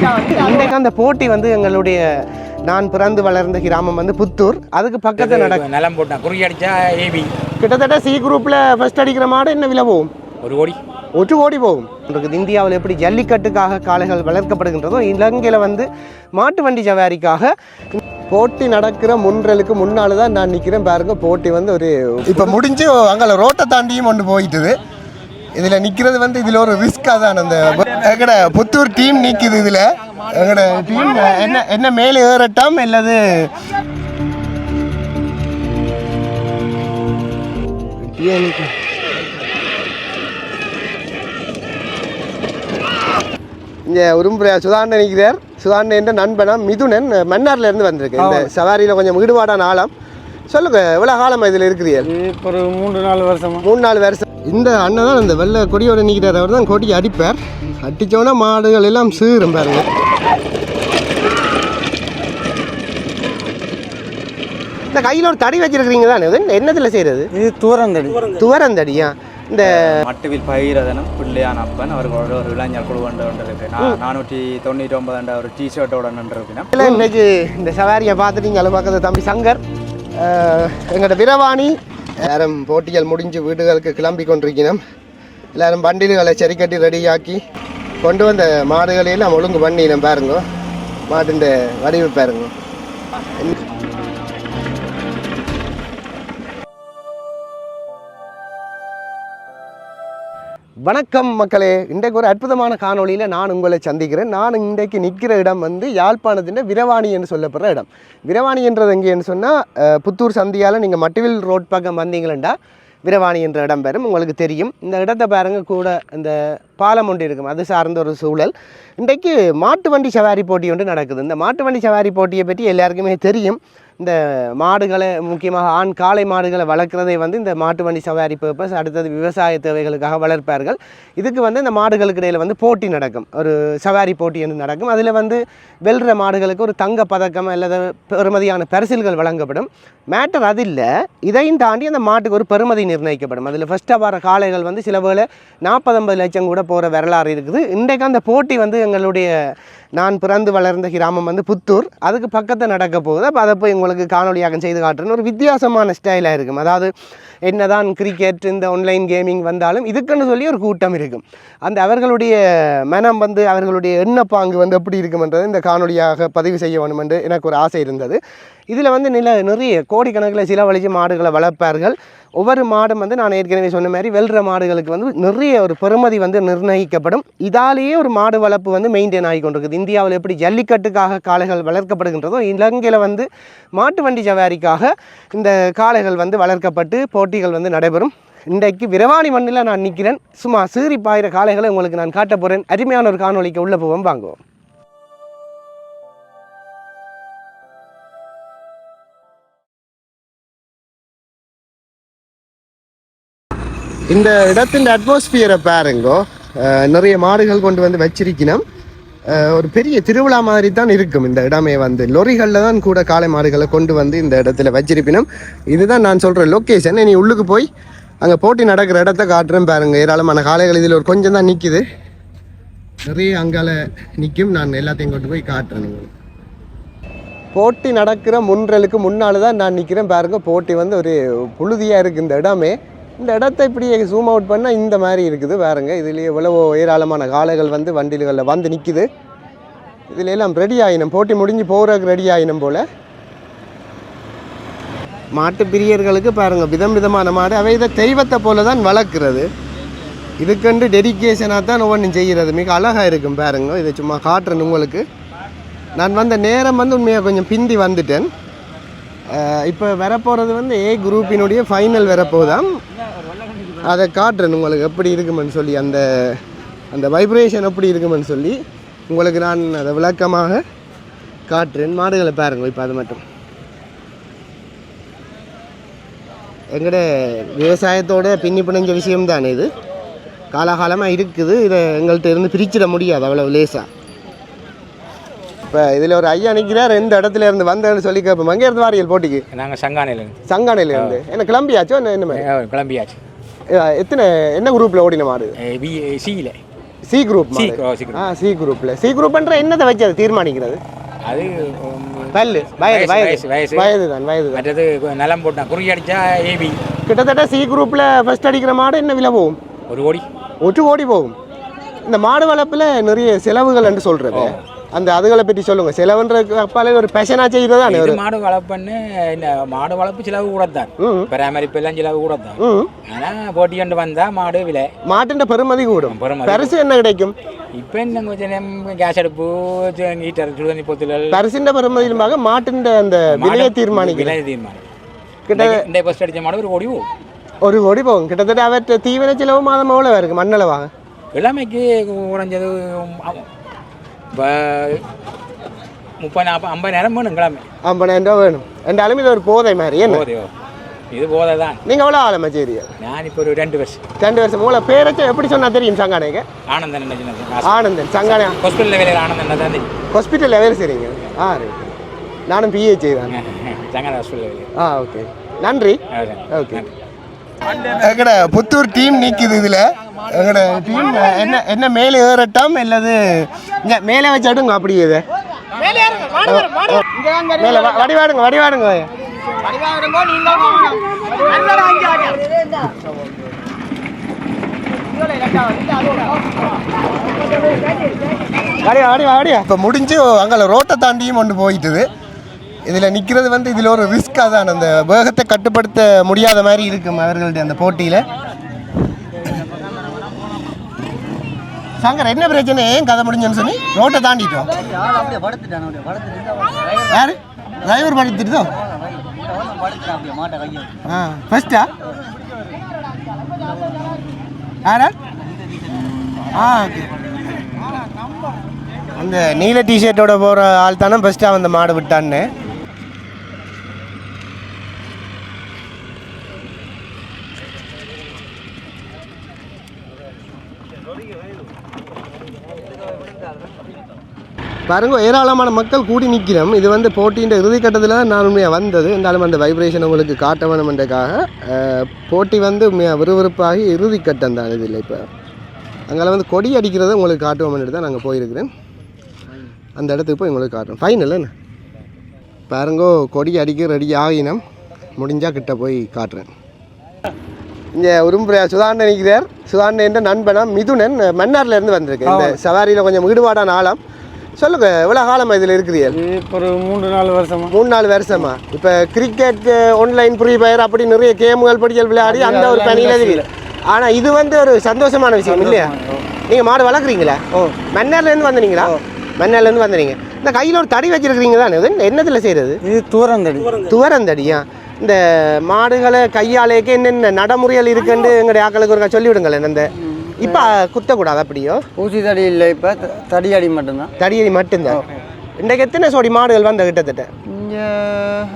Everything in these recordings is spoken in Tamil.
இன்றைக்கு அந்த போட்டி வந்து எங்களுடைய நான் பிறந்து வளர்ந்த கிராமம் வந்து புத்தூர். அதுக்கு பக்கத்தில் நடக்கும் நிலம் போட்டேன் குறுக்கி அடித்தா ஏபி கிட்டத்தட்ட சி குரூப்பில் ஃபர்ஸ்ட் அடிக்கிற மாடு என்ன விலை போகும்? 1 கோடி போகும். இந்தியாவில் எப்படி ஜல்லிக்கட்டுக்காக காளைகள் வளர்க்கப்படுகின்றதோ இலங்கையில் வந்து மாட்டு வண்டி சவாரிக்காக போட்டி நடக்கிற முன்றலுக்கு முன்னால தான் நான் நிற்கிறேன். பாருங்க, போட்டி வந்து ஒரு இப்போ முடிஞ்சு அங்கே ரோட்டை தாண்டியும் கொண்டு போயிட்டுது. இதில் நிற்கிறது வந்து இதில் ஒரு ரிஸ்க்காக தான். அந்த எங்கட புத்தூர் டீம் நிற்குது. இதில் எங்கட டீம் என்ன மேலே ஏறட்டும் இல்லது இங்கே உரும்புற சுதாரணன் நிற்கிறார். சுதாரணன் என்ற நண்பனம் மிதுனன் மன்னார்லேருந்து வந்திருக்கு. இந்த சவாரியில் கொஞ்சம் ஈடுபாடான ஆழம். சொல்லுங்க, எவ்வளோ காலமாக இதில் இருக்கிறீர்கள்? இப்போ ஒரு 3-4 வருஷம். 3-4 வருஷம். இந்த அண்ணன் தான் இந்த வெள்ளை கொடியோட நிற்கிறார். அவர் தான் கொடி அடிப்பார். அடித்தோன்னா மாடுகள் எல்லாம் சீரும் பாருங்க. இந்த கையில் ஒரு தடி வச்சிருக்கிறீங்க தானே, என்னத்தில் செய்கிறது? இது துவரந்தடி. துவரந்தடியா? இந்த மட்டுவில் பயிரதனம் பிள்ளையான அப்பன் அவர்களோட ஒரு இளைஞர் குழு இருக்கு. 499 ஒரு டிஷர்ட்டோட நின்றுருக்கேன். இன்னைக்கு இந்த சவாரியை பார்த்துட்டு இங்கே பக்கத்து தம்பி சங்கர், எங்களோட வீரவாணி எல்லாரும் போட்டிகள் முடிஞ்சு வீடுகளுக்கு கிளம்பி கொண்டிருக்கணும். எல்லாரும் பண்டில்களை சரி கட்டி ரெடியாக்கி கொண்டு வந்த மாடுகளையெல்லாம் ஒழுங்கு பண்ணினோம். பாருங்க, மாட்டுண்ட வடிவு பாருங்க. வணக்கம் மக்களே, இன்றைக்கு ஒரு அற்புதமான காணொலியில் நான் உங்களை சந்திக்கிறேன். நான் இன்றைக்கு நிற்கிற இடம் வந்து யாழ்ப்பாணத்தின் விரவாணி என்று சொல்லப்படுற இடம். விரவாணி என்றது எங்கேன்னு சொன்னால் புத்தூர் சந்தியால் நீங்கள் மட்டுவில் ரோட் பக்கம் வந்தீங்களா விரவாணி என்ற இடம் பெறும், உங்களுக்கு தெரியும். இந்த இடத்தை பாருங்க, கூட இந்த பாலம் ஒன்று இருக்கும், அது சார்ந்த ஒரு சூழல். இன்றைக்கு மாட்டு வண்டி சவாரி போட்டி ஒன்று நடக்குது. இந்த மாட்டு வண்டி சவாரி போட்டியை பற்றி எல்லாருக்குமே தெரியும். இந்த மாடுகளை, முக்கியமாக ஆண் காளை மாடுகளை வளர்க்குறதை வந்து இந்த மாட்டு வண்டி சவாரி பர்பஸ், அடுத்தது விவசாய தேவைகளுக்காக வளர்ப்பார்கள். இதுக்கு வந்து இந்த மாடுகளுக்கு இடையில் வந்து போட்டி நடக்கும், ஒரு சவாரி போட்டி என்று நடக்கும். அதில் வந்து வெல்ற மாடுகளுக்கு ஒரு தங்க பதக்கம் அல்லது பெறுமதியான பரிசில்கள் வழங்கப்படும். மேட்டர் அது இல்லை, இதையும் தாண்டி அந்த மாட்டுக்கு ஒரு பெறுமதி நிர்ணயிக்கப்படும். அதில் ஃபஸ்ட்டாக வர காளைகள் வந்து சில வேளை 40-50 லட்சம் கூட போகிற வரலாறு இருக்குது. இன்றைக்கு அந்த போட்டி வந்து எங்களுடைய நான் பிறந்து வளர்ந்த கிராமம் வந்து புத்தூர், அதுக்கு பக்கத்தில் நடக்க போகுது. அப்போ அதை போய் உங்களுக்கு காணொலியாக செய்து காட்டுறேன்னு ஒரு வித்தியாசமான ஸ்டைலாக இருக்கும். அதாவது என்னதான் கிரிக்கெட் இந்த ஆன்லைன் கேமிங் வந்தாலும் இதுக்குன்னு சொல்லி ஒரு கூட்டம் இருக்கும். அந்த அவர்களுடைய மனம் வந்து அவர்களுடைய எண்ணப்பாங்கு வந்து எப்படி இருக்குமென்றது இந்த காணொலியாக பதிவு செய்ய வேணும் என்று எனக்கு ஒரு ஆசை இருந்தது. இதில் வந்து நிறைய கோடிக்கணக்கில் செலவழித்து மாடுகளை வளர்ப்பார்கள். ஒவ்வொரு மாடும் வந்து நான் ஏற்கனவே சொன்ன மாதிரி வெல்ற மாடுகளுக்கு வந்து நிறைய ஒரு பெறுமதி வந்து நிர்ணயிக்கப்படும். இதாலேயே ஒரு மாடு வளர்ப்பு வந்து மெயின்டைன் ஆகி கொண்டிருக்குது. இந்தியாவில் எப்படி ஜல்லிக்கட்டுக்காக காளைகள் வளர்க்கப்படுகின்றதோ இலங்கையில் வந்து மாட்டு வண்டி சவாரிக்காக இந்த காளைகள் வந்து வளர்க்கப்பட்டு போட்டிகள் வந்து நடைபெறும். இன்றைக்கு விரவாணி மண்ணில் நான் நிற்கிறேன். சும்மா சீறி பாயிற காளைகளை உங்களுக்கு நான் காட்ட போகிறேன். அருமையான ஒரு காணொலிக்கு உள்ளே போவோம், வாங்குவோம். இந்த இடத்தின் அட்மாஸ்பியரை பாருங்கோ. நிறைய மாடுகள் கொண்டு வந்து வச்சிருக்கணும். ஒரு பெரிய திருவிழா மாதிரி தான் இருக்கும் இந்த இடமே. வந்து லொரிகளில் தான் கூட காளை மாடுகளை கொண்டு வந்து இந்த இடத்துல வச்சிருப்பினும். இதுதான் நான் சொல்கிற லொக்கேஷன். இனி உள்ளுக்கு போய் அங்கே போட்டி நடக்கிற இடத்த காட்டுறேன் பாருங்க. ஏராளமான காளைகள் இதில் ஒரு கொஞ்சம் தான் நிற்கிது, நிறைய அங்கால நிற்கும். நான் எல்லாத்தையும் கொண்டு போய் காட்டுறேன். போட்டி நடக்கிற முன்றலுக்கு முன்னால் தான் நான் நிற்கிறேன் பாருங்க. போட்டி வந்து ஒரு புழுதியாக இருக்குது இந்த இடமே. இந்த இடத்த இப்படி ஜூம் அவுட் பண்ணால் இந்த மாதிரி இருக்குது பாருங்க. இதுலேயே எவ்வளவோ ஏராளமான காளைகள் வந்து வண்டிகளில் வந்து நிற்கிது. இதில் எல்லாம் ரெடி ஆகினோம், போட்டி முடிஞ்சு போகிறதுக்கு ரெடி ஆகினோம் போல். மாட்டு பிரியர்களுக்கு பாருங்கள், விதம் விதமான மாடு. அவை இதை தெய்வத்தை போல தான் வளர்க்குறது. இதுக்கண்டு டெடிக்கேஷனாக தான் ஒவ்வொன்றும் செய்கிறது. மிக அழகாக இருக்கும் பாருங்க. இதை சும்மா காட்டுறேன் உங்களுக்கு. நான் வந்த நேரம் வந்து உண்மையாக கொஞ்சம் பிந்தி வந்துட்டேன். இப்போ வரப்போகிறது வந்து ஏ குரூப்பினுடைய ஃபைனல் வரப்போதான். அதை காட்டுறேன் உங்களுக்கு எப்படி இருக்குமென்னு சொல்லி, அந்த அந்த வைப்ரேஷன் எப்படி இருக்குமென்னு சொல்லி உங்களுக்கு நான் அதை விளக்கமாக காட்டுறேன். மாடுகளை பாருங்கள். இப்போ அது மட்டும் எங்கட விவசாயத்தோட பின்னி பிணைஞ்ச விஷயம்தானே இது. காலகாலமாக இருக்குது. இதை எங்கள்கிட்ட இருந்து பிரிச்சிட முடியாது அவ்வளோ லேசாக. இப்போ இதில் ஒரு ஐயா நிற்கிறார். எந்த இடத்துல இருந்து வந்தேன்னு சொல்லி கேட்போம். அங்கே இருந்து வாரியல் போட்டிக்கு? நாங்கள் சங்கானையிலேருந்து. சங்கானையிலேருந்து. என்ன கிளம்பியாச்சோ? என்ன மாதிரி கிளம்பியாச்சு. எத்தனை என்ன குரூப்பில் ஓடின மாடு? சியில் சி குரூப் சி மாடு சி குரூப்ல சி குரூப்ன்ற என்னத்தை வச்சு அதை தீர்மானிக்கிறது அது பல்லு வயது வயது வயசு வயது தான் வயது தான் மற்றது நிலம் போட்டான் குறுக்கி அடித்தா ஏபி கிட்டத்தட்ட சி குரூப்ல ஃபர்ஸ்ட் அடிக்கிற மாடு என்ன விலை போகும்? 1 கோடி 1 கோடி போகும். இந்த மாடு வளர்ப்பில் நிறைய செலவுகள் என்று சொல்றது அந்த அதுகளை பற்றி சொல்லுங்க. செலவுன்ற அப்பாலே ஒரு பேஷனாக செய்கிறதானே இது மாடு வளர்ப்புன்னு இந்த மாடு வளர்ப்பு செலவு கூட தான் பராமரிப்பு எல்லாம் செலவு கூட தான் ஆனால் போட்டி கொண்டு வந்தால் மாடு விலை மாட்டின் பெருமதி கூடும். பரிசு என்ன கிடைக்கும்? இப்போ என்ன கொஞ்சம் கேஸ் அடுப்பு ஹீட்டர் சுடுதண்ணி பொத்துகள் பரிசின் பெருமதியிலுமாக மாட்டின் அந்த விலையை தீர்மானிக்கும். விலை தீர்மானிக்கும். இந்த ஃபர்ஸ்ட் அடித்த மாடு 1 கோடி போகும். 1 கோடி போகும். கிட்டத்தட்ட அவற்றை தீவன செலவு மாதம் எவ்வளோ இருக்குது மண்ணளவாக? எல்லாமேக்கு குறைஞ்சது இப்போ 30-50,000 வேணும் கிழமை. 50,000 ரூபா வேணும். ரெண்டாலும் இது ஒரு போதை மாதிரி என்ன? போதையோ இது போதை தான். நீங்கள் எவ்வளோ ஆழமா செய்றீங்க? நான் இப்போ ஒரு 2 வருஷம். 2 வருஷம். உங்களை பேரச்சா எப்படி சொன்னால் தெரியும் சங்கானைக்கு? ஆனந்தன் ஆனந்தன் சங்கானே ஹாஸ்பிட்டலில் வேலை ஆனந்தன் தான் தெரியும். ஹாஸ்பிட்டலில் வேலை செய்கிறீங்க? ரைட். நானும் பிஹெச் தான். சங்கான ஹாஸ்பிட்டலில் வேலை. ஓகே நன்றி. ஓகே எங்கட புத்தூர் டீம் நிற்கிது இதில். எங்கட டீம் என்ன என்ன மேலே ஏறட்டும் இல்லது இங்கே மேலே வச்சாடுங்க அப்படி இது மேலே வடிவாடுங்க வடிவாடுங்க வடிவா வடிவா வடிவா. இப்போ முடிஞ்சு அங்கே ரோட்டை தாண்டியும் கொண்டு போயிட்டுது. இதில் நிற்கிறது வந்து இதில் ஒரு ரிஸ்க்காக தான். அந்த வேகத்தை கட்டுப்படுத்த முடியாத மாதிரி இருக்கும் அவர்களுடைய அந்த போட்டியில். சங்கர் என்ன பிரச்சனை? ஏன் கதை முடிஞ்சுன்னு சொல்லி ரோட்டை தாண்டிட்டோம். யாரு டிரைவர் படுத்துட்டோம்? ஃபர்ஸ்டா யாரா? ஓகே. அந்த நீல டிஷர்ட்டோட போகிற ஆள் தானே ஃபஸ்ட்டாக அந்த மாடு விட்டான்னு. பாருங்க ஏராளமான மக்கள் கூடி நிற்கிறோம். இது வந்து போட்டியின் இறுதிக்கட்டத்தில் நான் உண்மையாக வந்தது. இருந்தாலும் அந்த வைப்ரேஷன் உங்களுக்கு காட்ட வேணுமென்றக்காக போட்டி வந்து உண்மையாக விறுவிறுப்பாகி இறுதிக்கட்டம் தான் இதில். இப்போ அங்கே வந்து கொடி அடிக்கிறத உங்களுக்கு காட்டுவோம்னு தான் நாங்கள் போயிருக்கிறேன். அந்த இடத்துக்கு போய் உங்களுக்கு காட்டுறோம். ஃபைனல் என்ன பாருங்கோ கொடி அடிக்க ரெடி ஆகினோம். முடிஞ்சால் கிட்ட போய் காட்டுறேன். இங்கே உரும்புறையா சுதாண்டன் நிற்கிறார். சுதாண்டன் என்ற நண்பனா மிதுனன் மன்னார்லேருந்து வந்திருக்கு. இந்த சவாரியில் கொஞ்சம் ஈடுபாடான ஆழம். சொல்லுங்க எவ்வளோ காலமாக இதில் இருக்கிறீர்கள்? இப்போ ஒரு 3-4 வருஷமா. 3-4 வருஷமா. இப்போ கிரிக்கெட் ஆன்லைன் ஃப்ரீ ஃபயர் அப்படி நிறைய கேமுகள் படிகள் விளையாடி அந்த ஒரு பணியில் இருக்குது. ஆனால் இது வந்து ஒரு சந்தோஷமான விஷயம் இல்லையா? நீங்கள் மாடு வளர்க்குறீங்களா? மன்னார்லேருந்து வந்தீங்களா? மன்னார்லேருந்து வந்துறீங்க. இந்த கையில் ஒரு தடி வச்சிருக்கிறீங்க தானே? என்னத்தில் செய்கிறது? இது துவரந்தடி. துவரந்தடியா? இந்த மாடுகளை கையாலேக்கு என்னென்ன நடைமுறைகள் இருக்குன்னு எங்களுடைய ஆக்களுக்கு ஒரு சொல்லிவிடுங்களேன். அந்த இப்போ குத்தக்கூடாது அப்படியோ? ஊசி தடி இல்லை, இப்போ தடியடி மட்டும்தான். தடியடி மட்டும்தான். இன்றைக்கு எத்தனை சோடி மாடுகள் வந்த கிட்டத்தட்ட? இங்கே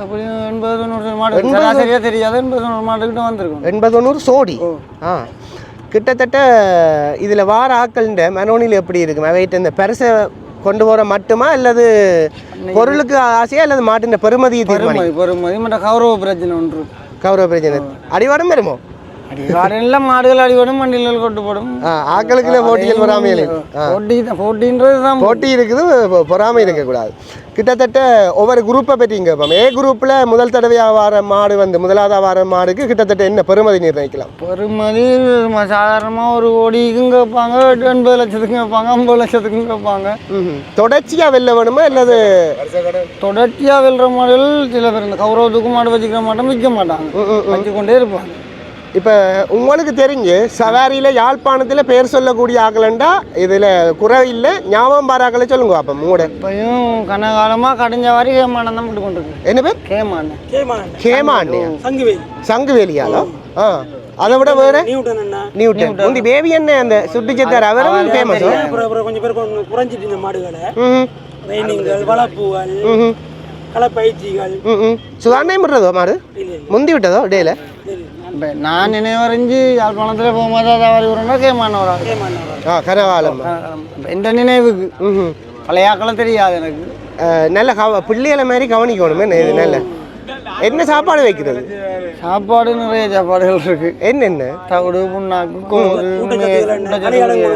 அப்படியும் 80-90 மாடு சரியாக தெரியாது. 80-90 மாடுகிட்ட வந்திருக்கும். 80-90 சோடி. கிட்டத்தட்ட இதில் வார ஆக்கள்ன்ற மனோனில் எப்படி இருக்கும்? அவைகிட்ட இந்த பெருசை கொண்டு போகிற மட்டுமா அல்லது பொருளுக்கு ஆசையா அல்லது மாட்டின் பெருமதியை தீர்மானிக்கும்? பெருமதி மட்டும் கௌரவ பிரச்சனை ஒன்று. கௌரவ பிரச்சனை அடிவாரம் வருமோ? அடிவாரம் மாடுகள் அடிவாடும் மண்டிகள் கொண்டு போடும். ஆக்களுக்குள்ள போட்டிகள் பொறாமையில் போட்டின்றது தான். போட்டி இருக்குது, பொறாமை இருக்கக்கூடாது. கிட்டத்தட்ட ஒவ்வொரு குரூப்பை பற்றிங்க கேட்போம். ஏ குரூப்பில் முதல் தடவையாக வார மாடு வந்து முதலாவது வார மாடுக்கு கிட்டத்தட்ட என்ன பெருமதி நிர்ணயிக்கலாம்? பெருமதி சாதாரணமாக 1 கோடிக்கும் கேட்பாங்க, 80 லட்சத்துக்கும் கேட்பாங்க, 50 லட்சத்துக்கும் கேட்பாங்க. தொடர்ச்சியாக வெல்ல வேணுமா அல்லது? தொடர்ச்சியாக வெல்ற மாடுகள் சில பேர் இந்த கௌரவத்துக்கு மாடு வச்சுக்கிற மாட்டோம் விற்க மாட்டாங்க, வச்சுக்கொண்டே இருப்பாங்க. இப்போ உங்களுக்கு தெரிஞ்சு சவாரியில் யாழ்ப்பாணத்தில் பேர் சொல்லக்கூடிய ஆக்கலண்டா இதில் குறை இல்லை, ஞாபகம் பாராக்களை சொல்லுங்க. அப்போ மூட இப்பயும் கனகாலமாக கடைஞ்ச வாரி கேமானம் தான் விட்டு கொண்டு இருக்கு. என்ன பேர்? கேமான். கேமாண்டியா? சங்குவேலி. சங்குவேலியாலோ? அதை விட வேற நியூட்டன் முந்தி பேபி என்ன அந்த சுட்டுச்சத்தார் அவரும் ஃபேமஸ். கொஞ்சம் பேர் குறைஞ்சிட்டு இந்த மாடுகளை ட்ரைனிங்கள், வளர்ப்புகள், கலப்பயிற்சிகள். சுதாரணை பண்ணுறதோ மாடு முந்தி விட்டதோ டேல? நான் நினைவறிஞ்சு யாழ்ப்பாணத்தில் போகும்போது அதாவது வரணும்னா கேமான வராது. கனகாலம் எந்த நினைவுக்கு பழையாக்களும் தெரியாது எனக்கு. நல்ல பிள்ளைகளை மாதிரி கவனிக்கணுமே. நல்ல என்ன சாப்பாடு வைக்கிறது? சாப்பாடு நிறைய சாப்பாடுகள் இருக்கு. என்னென்ன? தவிடு, புண்ணாக்கு, கோது,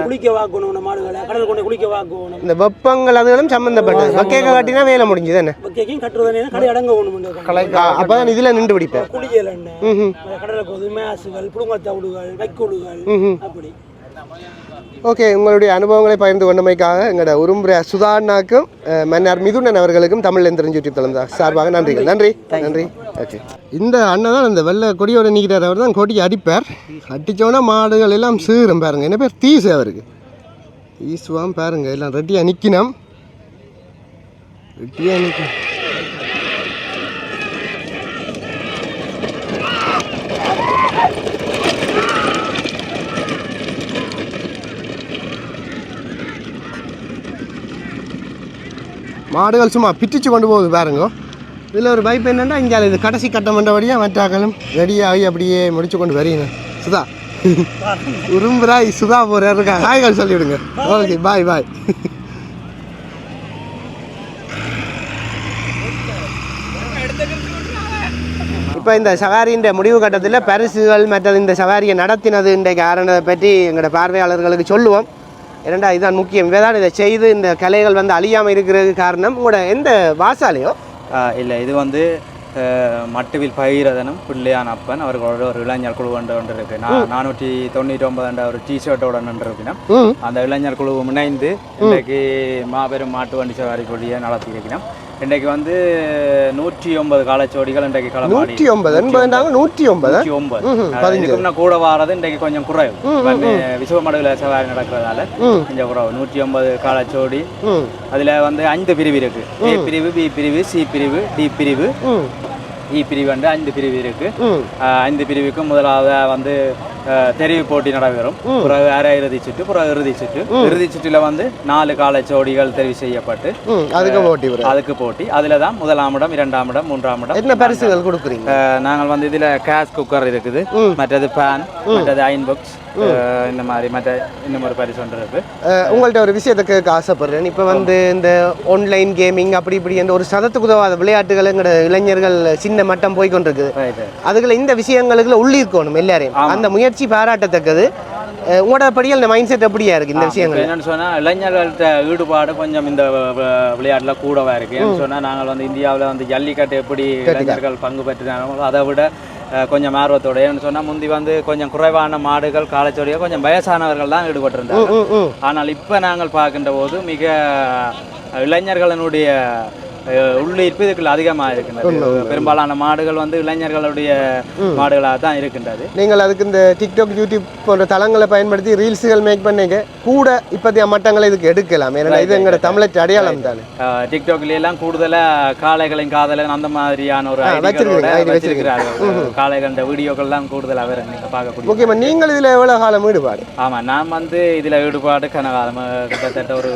குளிக்க வாக்கணும் மாடுகளை, கடல் கொண்டு குளிக்க வாக்கணும். இந்த வெப்பங்கள் அதுகளும் சம்பந்தப்பட்டது. வக்கையை காட்டினா வேலை முடிஞ்சது என்ன? வக்கையும் கட்டுறதுனே கடை அடங்க ஒன்று. அப்பதான் இதுல நின்று பிடிப்பேன். குளியல் கடலை கோது, மேசுகள், புடுங்க தவிடுகள், வைக்கோடுகள் அப்படி. ஓகே, உங்களுடைய அனுபவங்களை பகிர்ந்து கொண்டமைக்காக எங்களோட உரும்புற சுதானாக்கும் மன்னர் மிதுனன் அவர்களுக்கும் தமிழ்ல தெரிஞ்சு யூடியூப் தளம் சார்பாக நன்றிகள். நன்றி நன்றி. ஓகே, இந்த அண்ணன் தான் இந்த வெள்ளை கொடியோட நிற்கிறார். அவர் தான் கொடியை அடிப்பார். அடித்தோன்னா மாடுகள் எல்லாம் சீரும் பாருங்க. என்ன பேர்? தீசு. அவருக்கு ஈசுவாம் பாருங்க. எல்லாம் ரெட்டியாக நிற்கணும். ரெட்டியாக நிற்கும். மாடுகள் சும்மா பிடிச்சு கொண்டு போகுது பாருங்க. இதில் ஒரு பைப் என்னென்னா, இங்கே இது கடைசி கட்டம் பண்ணுறபடியாக மற்றாக்களும் ரெடியாகி அப்படியே முடிச்சு கொண்டு வரீங்க. சுதா உரும்புறாய் சுதா போகிற இருக்கா? ஹாய்கள் சொல்லிவிடுங்க. ஓகே, பாய் பாய். இப்போ இந்த சவாரியின் முடிவு கட்டத்தில் பரிசுகள் மற்றது இந்த சவாரியை நடத்தினது இன்றைக்கு காரணத்தை பற்றி எங்களோட பார்வையாளர்களுக்கு சொல்லுவோம். ஏன்னா இதுதான் முக்கியம். இவைதான் இதை செய்து இந்த கலைகள் வந்து அழியாமல் இருக்கிறது காரணம். உங்களோட எந்த வாசாலையோ இல்லை, இது வந்து மட்டுவில் பகிரதனும் பிள்ளையான் அப்பன் அவர்களோட ஒரு இளைஞர் குழு ஒன்று இருக்கு. 499 ஒரு டிஷர்ட்டோட நின்றுருக்கணும். அந்த இளைஞர் குழு இணைந்து இன்றைக்கு மாபெரும் மாட்டு வண்டி சவாரி கொடியை நடத்தி இருக்கிறோம். இன்றைக்கு வந்து 109 காலச்சோடிகள் இன்றைக்கு களமாடி. 109 கூட வாரது இன்றைக்கு கொஞ்சம் குறைவு. விசுவமடுவில் சவாரி நடக்கிறதால கொஞ்சம் குறைவு. 109 காலச்சோடி. அதுல வந்து 5 பிரிவு இருக்கு. ஏ பிரிவு, பி பிரிவு, சி பிரிவு, டி பிரிவு, இ பிரிவு வந்து 5 பிரிவு இருக்கு. 5 பிரிவுக்கு முதலாவது வந்து தெரிவு போட்டி நடைபெறும். பிறகு அரை இறுதி சுற்று, பிறகு இறுதி சுற்று. இறுதி சுற்றுல வந்து 4 காலச்சோடிகள் தெரிவு செய்யப்பட்டு அதுக்கு போட்டி. அதுல தான் 1ஆம் இடம், 2ஆம் இடம், 3ஆம் இடம். என்ன பரிசுகள் கொடுக்குறீங்க? நாங்கள் வந்து இதுல கேஸ் குக்கர் இருக்குது, மற்றது பேன், மற்றது அயன் பாக்ஸ், இந்த மாதிரி மற்ற இன்னும் ஒரு பரிசு ஒன்று இருக்கு. உங்கள்கிட்ட ஒரு விஷயத்துக்கு ஆசைப்படுறேன். இப்போ வந்து இந்த ஆன்லைன் கேமிங் அப்படி இப்படி என்ற ஒரு சதத்துக்கு உதவாத விளையாட்டுகள் எங்களோட இளைஞர்கள் சின்ன மட்டம் போய் கொண்டிருக்குது. அதுக்குள்ள இந்த விஷயங்களுக்குள்ள உள்ளிருக்கணும் எல்லாரையும். அந்த முயற்சி பாராட்டத்தக்கது. உங்களோட படியில் இந்த மைண்ட் செட் எப்படியா இருக்கு இந்த விஷயங்கள்? என்னன்னு சொன்னா, இளைஞர்கள்ட்ட ஈடுபாடு கொஞ்சம் இந்த விளையாட்டுல கூடவா இருக்கு. ஏன்னு சொன்னா, நாங்கள் வந்து இந்தியாவில் வந்து ஜல்லிக்கட்டு எப்படி இளைஞர்கள் பங்கு பெற்றுனாங்களோ அதை விட கொஞ்சம் ஆர்வத்தோட. ஏன்னு சொன்னா, முந்தி வந்து கொஞ்சம் குறைவான மாடுகள் காலச்சோடியாக கொஞ்சம் வயசானவர்கள் தான் ஈடுபட்டிருந்தாங்க. ஆனால் இப்போ நாங்கள் பார்க்கின்ற போது மிக இளைஞர்களுடைய உள்ளீர்ப்பு இதுக்குள்ள அதிகமாக இருக்கின்றது. பெரும்பாலான மாடுகள் வந்து இளைஞர்களுடைய மாடுகளாக தான் இருக்கின்றது. நீங்கள் அதுக்கு இந்த டிக்டாக், யூடியூப் போன்ற தளங்களை பயன்படுத்தி ரீல்ஸுகள் மேக் பண்ணீங்க கூட இப்போதைய மட்டங்களை இதுக்கு எடுக்கலாம். ஏன்னா இது எங்களோட தமிழ் அடையாளம் தானே. டிக்டாக்ல எல்லாம் கூடுதலாக காளைகளின் காதலன் அந்த மாதிரியான ஒரு வச்சிருக்கிறார்கள். காளைகள் வீடியோக்கள்லாம் கூடுதலாக வேற நீங்க பார்க்கக்கூடிய. ஓகேம்மா, நீங்கள் இதில் எவ்வளோ காலம் ஈடுபாடு? ஆமாம், நான் வந்து இதில் ஈடுபாடு கனகாலம் கிட்டத்தட்ட ஒரு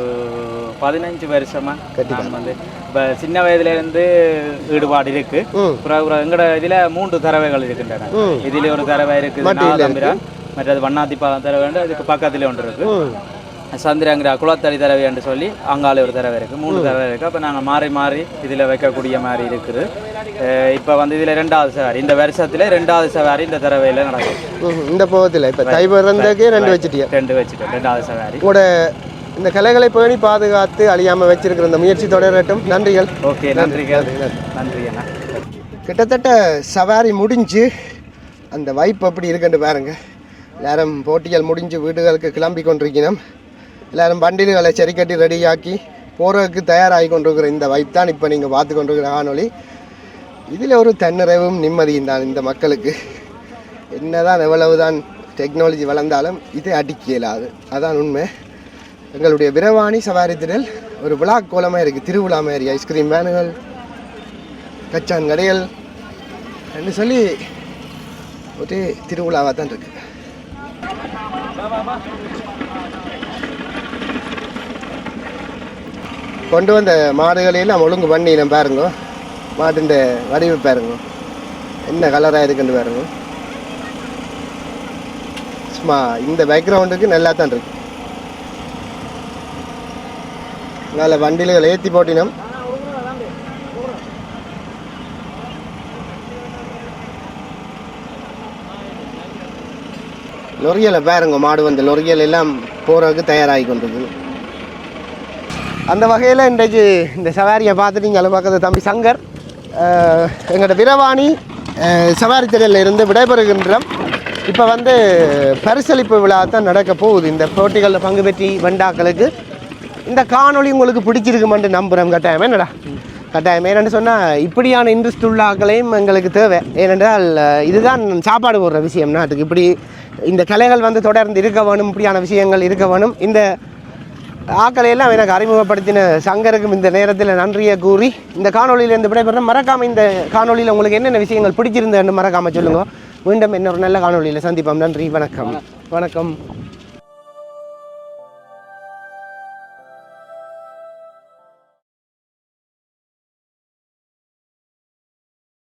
15 வருஷமா. நான் வந்து இப்போ சின்ன வயதுலேருந்து ஈடுபாடு இருக்கு. எங்களோட இதில் 3 தரவைகள் இருக்கின்றன. இதில் ஒரு தரவை இருக்குது நாதம்பிரா, மற்றது வண்ணாத்திப்பாலம் தரவை, அதுக்கு பக்கத்தில் ஒன்று இருக்கு சந்திரங்கிற குளத்தடி தரவை என்று சொல்லி அங்காலே ஒரு தரவை இருக்குது. 3 தரவை இருக்குது. அப்போ நாங்கள் மாறி மாறி இதில் வைக்கக்கூடிய மாதிரி இருக்குது. இப்போ வந்து இதில் 2வது சவாரி, இந்த வருஷத்தில் 2வது சவாரி இந்த தரவையில் நடக்கும். இந்த போகத்தில் இப்போ தைவரந்தே 2 வச்சுட்டியா? 2 வச்சுட்டோம். 2வது சவாரி கூட இந்த கலைகளை பேணி பாதுகாத்து அழியாமல் வச்சிருக்கிற இந்த முயற்சி தொடரட்டும். நன்றிகள். ஓகே, நன்றிகள். நன்றி அண்ணா. கிட்டத்தட்ட சவாரி முடிஞ்சு அந்த வைப் அப்படி இருக்குன்னு பாருங்க. எல்லாரும் போட்டிகள் முடிஞ்சு வீடுகளுக்கு கிளம்பி கொண்டிருக்கணும். எல்லாரும் வண்டில்களை சரி கட்டி ரெடியாக்கி போகிறதுக்கு தயாராகி கொண்டிருக்கிற இந்த வைப் தான் இப்போ நீங்கள் பார்த்து கொண்டிருக்கிற காணொலி. இதில் ஒரு தன்னிறைவும் நிம்மதியும் தான் இந்த மக்களுக்கு. என்னதான் எவ்வளவுதான் டெக்னாலஜி வளர்ந்தாலும் இது அடிக்க இயலாது. அதான் உண்மை. எங்களுடைய விரவாணி சவாரி திடல் ஒரு விழா கோலமாக இருக்குது. திருவிழா மாதிரி ஐஸ்கிரீம் வேனுகள், கச்சான் கடைகள் என்று சொல்லி ஒரு திருவிழாவாக தான் இருக்கு. கொண்டு வந்த மாடுகளையெல்லாம் ஒழுங்கு பண்ணி நம்ம பாருங்க. மாட்டுன்ற வடிவு பாருங்க, என்ன கலராக இருக்குன்னு பாருங்க. சும்மா இந்த பேக்ரவுண்டுக்கு நல்லா தான் இருக்கு. அதனால் வண்டிகளை ஏற்றி போட்டினோம். லொரியலை பாருங்க, மாடு வந்து லொரியல் எல்லாம் போகிறதுக்கு தயாராகி கொண்டிருக்கு. அந்த வகையில் இன்றைக்கு இந்த சவாரியை பார்த்துட்டு நீங்கள் பார்க்குறது தம்பி சங்கர் எங்களோட விரவாணி சவாரி திடலில் இருந்து விடைபெறுகின்றோம். இப்போ வந்து பரிசளிப்பு விழா தான் நடக்க போகுது. இந்த போட்டிகளில் பங்கு பெற்றி வெண்டாக்களுக்கு இந்த காணொளி உங்களுக்கு பிடிச்சிருக்குமென்று நம்புகிறோம். கட்டாயமே என்னடா கட்டாயமே என்னென்னு சொன்னால் இப்படியான இன்ட்ரெஸ்ட் உள்ள ஆக்களையும் எங்களுக்கு தேவை. ஏனென்றால் இதுதான் சாப்பாடு போடுற விஷயம் நாட்டுக்கு. இப்படி இந்த கலைகள் வந்து தொடர்ந்து இருக்க வேணும், இப்படியான விஷயங்கள் இருக்க வேணும். இந்த ஆக்களையெல்லாம் எனக்கு அறிமுகப்படுத்தின சங்கருக்கும் இந்த நேரத்தில் நன்றியை கூறி இந்த காணொலியிலேருந்து விடைபெறேன். மறக்காமல் இந்த காணொலியில் உங்களுக்கு என்னென்ன விஷயங்கள் பிடிச்சிருந்தேன்னு மறக்காமல் சொல்லுங்கள். மீண்டும் இன்னொரு நல்ல காணொலியில் சந்திப்போம். நன்றி, வணக்கம். வணக்கம்.